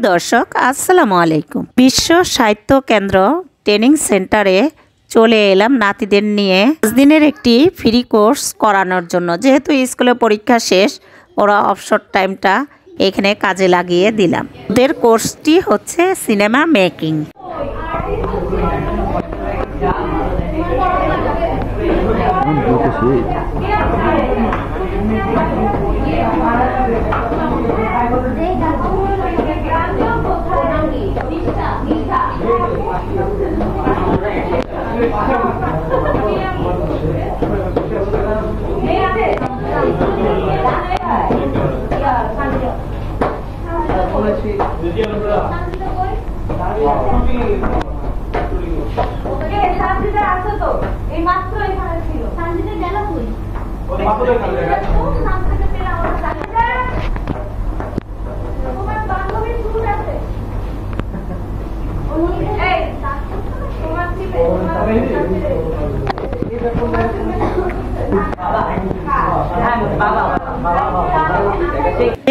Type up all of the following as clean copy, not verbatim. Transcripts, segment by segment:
দর্শক আসসালামু আলাইকুম। বিশ্ব সাহিত্য কেন্দ্র ট্রেনিং সেন্টারে চলে এলাম নাতিদের নিয়ে 5 দিনের একটি ফ্রি কোর্স করানোর জন্য। যেহেতু স্কুলে পরীক্ষা শেষ, ওরা অবসর টাইমটা এখানে কাজে লাগিয়ে দিলাম। ওদের কোর্সটি হচ্ছে সিনেমা মেকিং।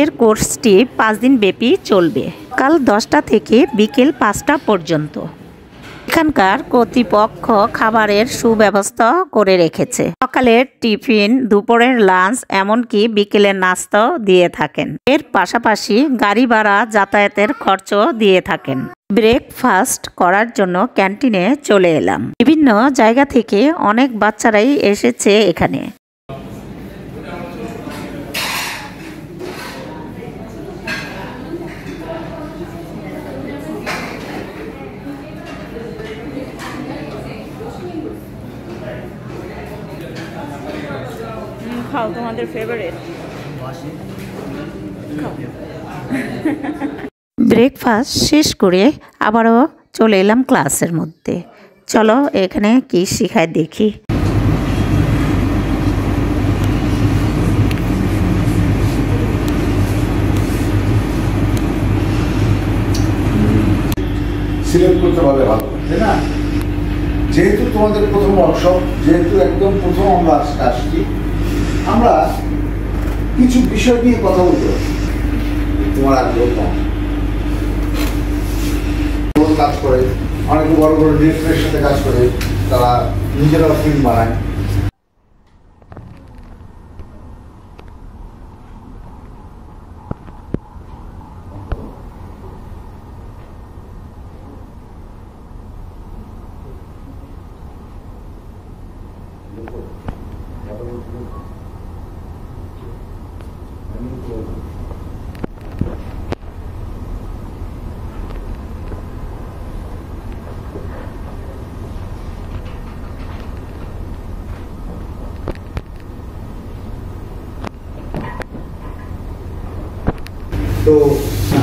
এর কোর্সটি 5 দিন ব্যাপী চলবে, সকাল 10টা থেকে বিকেল 5টা পর্যন্ত। এখানকার কর্তৃপক্ষ খাবারের সুব্যবস্থা করে রেখেছে। সকালের টিফিন, দুপুরের লাঞ্চ, এমনকি বিকেলের নাস্তাও দিয়ে থাকেন। এর পাশাপাশি গাড়ি ভাড়া, যাতায়াতের খরচও দিয়ে থাকেন। ব্রেকফাস্ট করার জন্য ক্যান্টিনে চলে এলাম। বিভিন্ন জায়গা থেকে অনেক বাচ্চারাই এসেছে এখানে। খাও, তোমাদের ফেভারিট ব্রেকফাস্ট শেষ করে আবারও চলে এলাম ক্লাসের মধ্যে। চলো এখানে কি শেখায় দেখি। সিলেক্ট করতে পারলে ভালো, তাই না? যেহেতু তোমাদের প্রথম ওয়ার্কশপ, যেহেতু একদম প্রথম আমরা আসছি, আমরা কিছু বিষয় নিয়ে কথা বলতে পারি। তোমার আগ্রহ কম কাজ করে, অনেকে বড় বড় ডিরেক্টরের সাথে কাজ করে, তারা নিজেরাও ফিল্ম বানায়।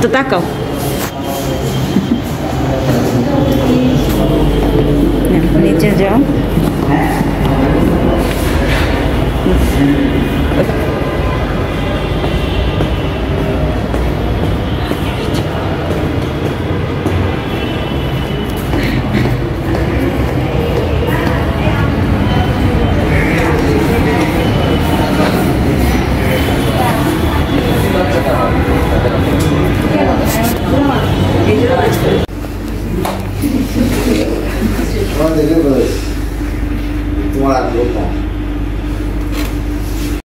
তো তাকাও, নিচে যাও।